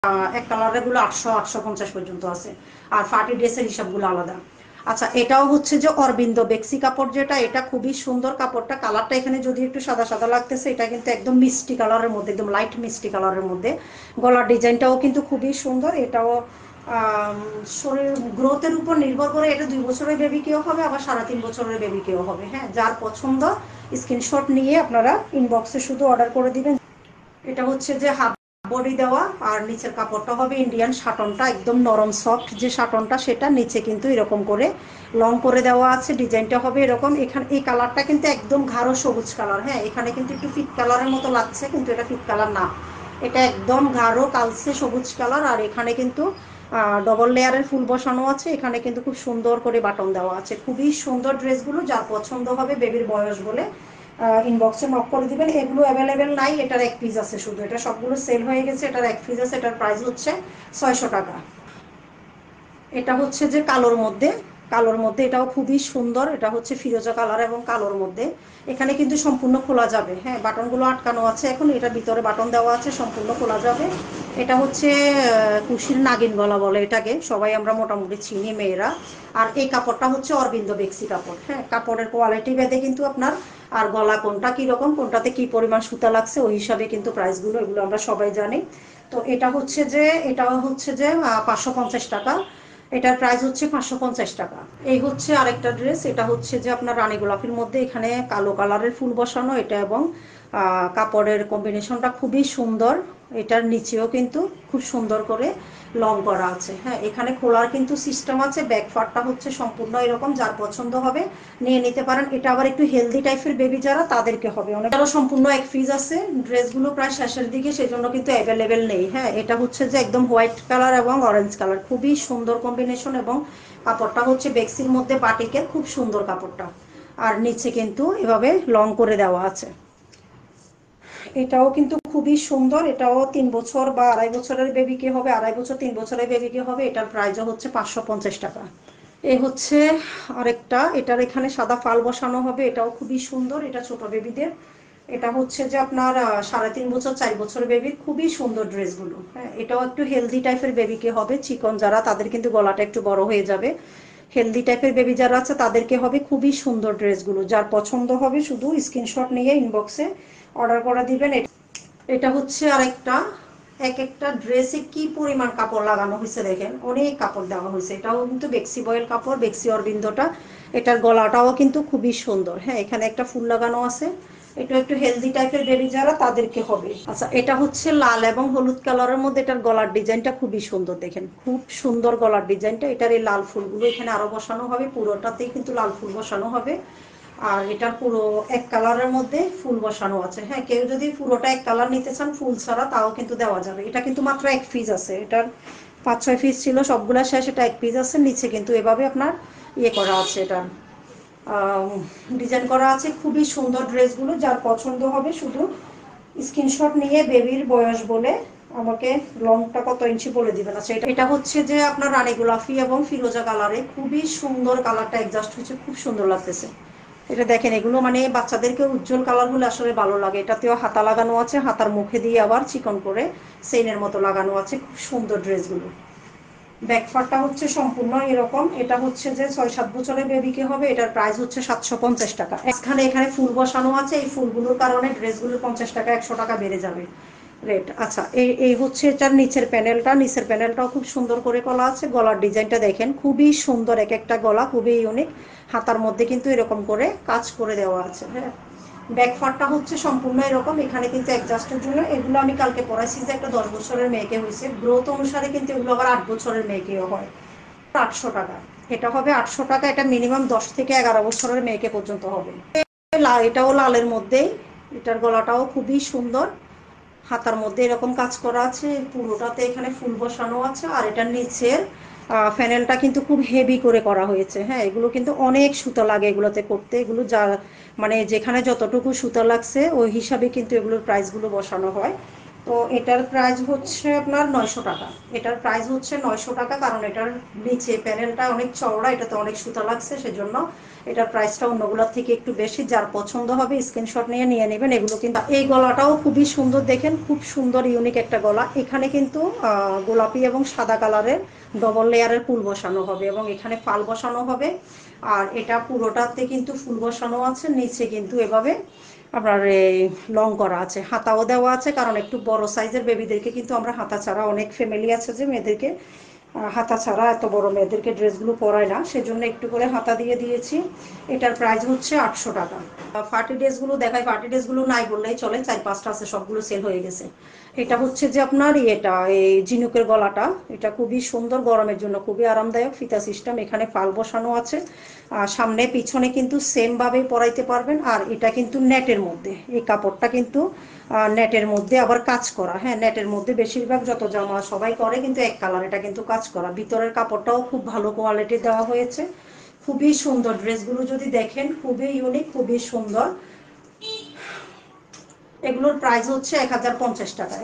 এক কালারের গুলো 800-850 পর্যন্ত আছে, আর পার্টি ড্রেসের হিসাবগুলো আলাদা। আচ্ছা, এটাও হচ্ছে যে অরবিন্দ বেক্সি কাপড়, যেটা এটা খুবই সুন্দর কাপড়টা। কালারটা এখানে যদি একটু সাদা সাদা লাগতেছে, এটা কিন্তু একদম মিষ্টি কালারের মধ্যে, একদম লাইট মিষ্টি কালারের মধ্যে। গলার ডিজাইনটাও কিন্তু খুবই সুন্দর। এটাও শরীর গ্রোথের উপর নির্ভর করে, এটা 2 বছরের বেবি কেউ হবে, আবার 3.5 বছরের বেবি কেউ হবে। হ্যাঁ, যার পছন্দ স্ক্রিনশট নিয়ে আপনারা ইনবক্সে শুধু অর্ডার করে দিবেন। এটা হচ্ছে যে হাফ বডি দেওয়া, আর নিচের কাপড়টা হবে ইন্ডিয়ান শাটনটা, একদম নরম সফট যে শাটনটা, সেটা নিচে কিন্তু এরকম করে লং করে দেওয়া আছে। ডিজাইনটা হবে এরকম। এখানে এই কালারটা কিন্তু একদম গাঢ় সবুজ কালার। হ্যাঁ, এখানে কিন্তু একটু ফিট কালারের মতো লাগছে, কিন্তু এটা ফিট কালার না, এটা একদম গাঢ় কালচে সবুজ কালার। আর এখানে কিন্তু ডবল লেয়ারের ফুল বসানো আছে। এখানে কিন্তু খুব সুন্দর করে বাটন দেওয়া আছে। খুবই সুন্দর ড্রেসগুলো, যার পছন্দ হবে বেবির বয়স বলে ইনবক্সে নক করে দিবেন। এগুলো অ্যাভেলেবেল নাই, এটার এক পিস আছে শুধু, এটা সবগুলো সেল হয়ে গেছে। এটার এক পিস আছে, এটার প্রাইস হচ্ছে 600 টাকা। এটা হচ্ছে যে কালোর মধ্যে, কালোর মধ্যে এটাও খুবই সুন্দর। এটা হচ্ছে ফিরোজা কালার এবং কালোর মধ্যে। এখানে কিন্তু সম্পূর্ণ খোলা যাবে। হ্যাঁ, বাটনগুলো আটকানো আছে, এখন এটা ভিতরে বাটন দেওয়া আছে, সম্পূর্ণ খোলা যাবে। এটা হচ্ছে কুশির নাগিন গলা বলে এটাকে, সবাই আমরা মোটামুটি চিনি মেয়েরা। আর এই কাপড়টা হচ্ছে অরবিন্দ বেক্সি কাপড়। হ্যাঁ, কাপড়ের কোয়ালিটি ভেদে কিন্তু আপনার আর গলা কোনটা কীরকম, কোনটাতে কি পরিমাণ সুতা লাগছে, ওই হিসাবে কিন্তু প্রাইসগুলো, এগুলো আমরা সবাই জানি। তো এটা হচ্ছে যে, এটাও হচ্ছে যে 550 টাকা। এটার প্রাইস হচ্ছে 550 টাকা। এই হচ্ছে আরেকটা ড্রেস। এটা হচ্ছে যে আপনার রানী গোলাপির মধ্যে, এখানে কালো কালারের ফুল বসানো এটা, এবং কাপড়ের কম্বিনেশনটা খুবই সুন্দর। এটার নিচেও কিন্তু খুব সুন্দর করে লং করা আছে। হ্যাঁ, এখানে খোলার কিন্তু সিস্টেম আছে। ব্যাক পার্টটা হচ্ছে সম্পূর্ণ এরকম, যার পছন্দ হবে নিয়ে নিতে পারেন। এটা আবার একটু হেলদি টাইপের বেবি যারা, তাদেরকে হবে। অনেক আরো সম্পূর্ণ এক পিস আছে। ড্রেসগুলো প্রায় শেষের দিকে, সেজন্য কিন্তু অ্যাভেলেবেল নেই। হ্যাঁ, এটা হচ্ছে যে একদম হোয়াইট কালার এবং অরেঞ্জ কালার, খুবই সুন্দর কম্বিনেশন। এবং কাপড়টা হচ্ছে বেক্সির মধ্যে বাটিকের, খুব সুন্দর কাপড়টা। আর নিচে কিন্তু এভাবে লং করে দেওয়া আছে। এটাও কিন্তু খুবই সুন্দর। এটাও 3 বছর বা 2.5 বছরের বেবিকে হবে, 2.5 বছর 3 বছরের বেবিকে হবে। এটার প্রাইসও হচ্ছে 550 টাকা। এই হচ্ছে আরেকটা, এটার এখানে সাদা ফাল বসানো হবে। এটাও খুবই সুন্দর, এটা ছোট বেবিদের। এটা হচ্ছে যে আপনার 3.5 বছর 4 বছর বেবির, খুবই সুন্দর ড্রেসগুলো। হ্যাঁ, এটাও একটু হেলদি টাইপের বেবিকে হবে। চিকন যারা, তাদের কিন্তু গলাটা একটু বড় হয়ে যাবে। হেলদি টাইপের বেবি যারা আছে, তাদেরকে হবে। খুবই সুন্দর ড্রেসগুলো, যার পছন্দ হবে শুধু স্ক্রিনশট নিয়ে ইনবক্সে অর্ডার করে দিবেন। এটা হচ্ছে আরেকটা। এক একটা ড্রেসে কি পরিমাণ কাপড় লাগানো হয়েছে দেখেন, অনেক কাপড় দেওয়া হয়েছে। এটাও কিন্তু বেক্সি বয়েল কাপড়, বেক্সি অরবিন্দটা। এটার গলাটাও কিন্তু খুবই সুন্দর। হ্যাঁ, এখানে একটা ফুল লাগানো আছে। এটা একটু হেলদি টাইপের বেবি যারা, তাদেরকে হবে। আচ্ছা, এটা হচ্ছে লাল এবং হলুদ কালারের মধ্যে। এটার গলার ডিজাইনটা খুবই সুন্দর, দেখেন খুব সুন্দর গলার ডিজাইনটা। এটার এই লাল ফুলগুলো এখানে আরো বসানো হবে, পুরোটাতেই কিন্তু লাল ফুল বসানো হবে। আর এটা পুরো এক কালারের মধ্যে ফুল বসানো আছে। হ্যাঁ, কেউ যদি পুরোটা এক কালার নিতে চান ফুল ছাড়া, তাও কিন্তু দেওয়া যাবে। এটা কিন্তু মাত্র এক পিস আছে। এটার 5-6 পিস ছিল, সবগুলা শেষ। এটা এক পিস আছে। নিচে কিন্তু এভাবে আপনার ইয়ে করা আছে, এটা ডিজাইন করা আছে। খুবই সুন্দর ড্রেসগুলো, যার পছন্দ হবে শুধু স্ক্রিনশট নিয়ে বেবির বয়স বলে আমাকে লংটা কত ইঞ্চি বলে দিবেন। আচ্ছা, এটা হচ্ছে যে আপনার রানী গোলাপি এবং ফিরোজা কালারে, খুবই সুন্দর কালারটা অ্যাডজাস্ট হচ্ছে, খুব সুন্দর লাগতেছে। এটা দেখেন, এগুলো মানে বাচ্চাদেরকে উজ্জ্বল কালার হলে আসলে ভালো লাগে। এটাতেও হাতা লাগানো আছে, হাতার মুখে দিয়ে আবার চিকন করে চেইনের মতো লাগানো আছে। খুব সুন্দর ড্রেসগুলো। ব্যাকপার্টটা হচ্ছে সম্পূর্ণ এরকম। এটা হচ্ছে যে 6-7 বছরের বেবিকে হবে। এটার প্রাইস হচ্ছে 750 টাকা। এখানে ফুল বসানো আছে, এই ফুলগুলোর কারণে ড্রেসগুলোর 50 টাকা 100 টাকা বেড়ে যাবে রেট। আচ্ছা, এই হচ্ছে এটার নিচের প্যানেলটা। নিচের প্যানেলটাও খুব সুন্দর করে করা আছে। গলার ডিজাইনটা দেখেন, খুবই সুন্দর। এক একটা গলা খুবই ইউনিক। হাতার মধ্যে কিন্তু এরকম করে কাজ করে দেওয়া আছে। হ্যাঁ, ব্যাকপার্টটা হচ্ছে সম্পূর্ণ এরকম। এখানে কিন্তু অ্যাডজাস্টের জন্য, এগুলো আমি কালকে পড়াইছি যে একটা 10 বছরের মেয়েকে হয়েছে, গ্রোথ অনুসারে কিন্তু এগুলো আবার 8 বছরের মেয়েকেও হয়। 800 টাকা। এটা হবে 800 টাকা। এটা মিনিমাম 10 থেকে 11 বছরের মেয়েকে পর্যন্ত হবে। এটাও লালের মধ্যেই। এটার গলাটাও খুবই সুন্দর। হাতার মধ্যে এরকম কাজ করা আছে, পুরোটাতে এখানে ফুল বসানো আছে। আর এটার নিচের ফ্যানেলটা কিন্তু খুব হেভি করে করা হয়েছে। হ্যাঁ, এগুলো কিন্তু অনেক সুতা লাগে এগুলোতে করতে। এগুলো মানে যেখানে যতটুকু সুতা লাগছে ওই হিসাবে কিন্তু এগুলোর প্রাইসগুলো বসানো হয়। তো এটার প্রাইস হচ্ছে আপনার 900 টাকা। এটার প্রাইস হচ্ছে 900 টাকা, কারণ এটার নিচে প্যানেলটা অনেক চওড়া, এটাতে অনেক সুতা লাগছে, সেজন্য এটার প্রাইসটা অন্যগুলোর থেকে একটু বেশি। যার পছন্দ হবে স্ক্রিনশট নিয়ে নেবেন। এগুলো কিন্তু, এই গলাটাও খুবই সুন্দর, দেখেন খুব সুন্দর ইউনিক একটা গলা। এখানে কিন্তু গোলাপি এবং সাদা কালারের ডবল লেয়ারের ফুল বসানো হবে এবং এখানে ফাল বসানো হবে। আর এটা পুরোটাতে কিন্তু ফুল বসানো আছে, নিচে কিন্তু এভাবে আপনার এই লং করা আছে, হাতাও দেওয়া আছে, কারণ একটু বড় সাইজের বেবিদেরকে কিন্তু আমরা হাতা ছাড়া, অনেক ফ্যামিলি আছে যে মেয়েদেরকে হাতা ছাড়া এত বড় মেয়েদেরকে ড্রেসগুলো পরায় না, সেজন্য একটু করে হাতা দিয়ে দিয়েছি। এটার প্রাইস হচ্ছে 800 টাকা। পার্টি ড্রেসগুলো দেখায়, পার্টি ড্রেসগুলো নাই বললেই চলে, 4-5টা আছে, সবগুলো সেল হয়ে গেছে। এটা হচ্ছে যে আপনার এটা এই ঝিনুকের গলাটা, এটা খুবই সুন্দর, গরমের জন্য খুবই আরামদায়ক, ফিতা সিস্টেম, এখানে ফাল বসানো আছে। সামনে পিছনে কিন্তু সেম ভাবেই পরাইতে পারবেন। আর এটা কিন্তু নেটের মধ্যে, এই কাপড়টা কিন্তু নেটের মধ্যে আবার কাজ করা। হ্যাঁ, নেটের মধ্যে বেশিরভাগ যত জামা সবাই করে কিন্তু এক কালার, এটা কিন্তু কাজ করা। ভিতরের কাপড়টাও খুব ভালো কোয়ালিটি দেওয়া হয়েছে, খুবই সুন্দর। ড্রেসগুলো যদি দেখেন খুবই ইউনিক, খুবই সুন্দর। এগুলোর প্রাইস হচ্ছে 1050 টাকা।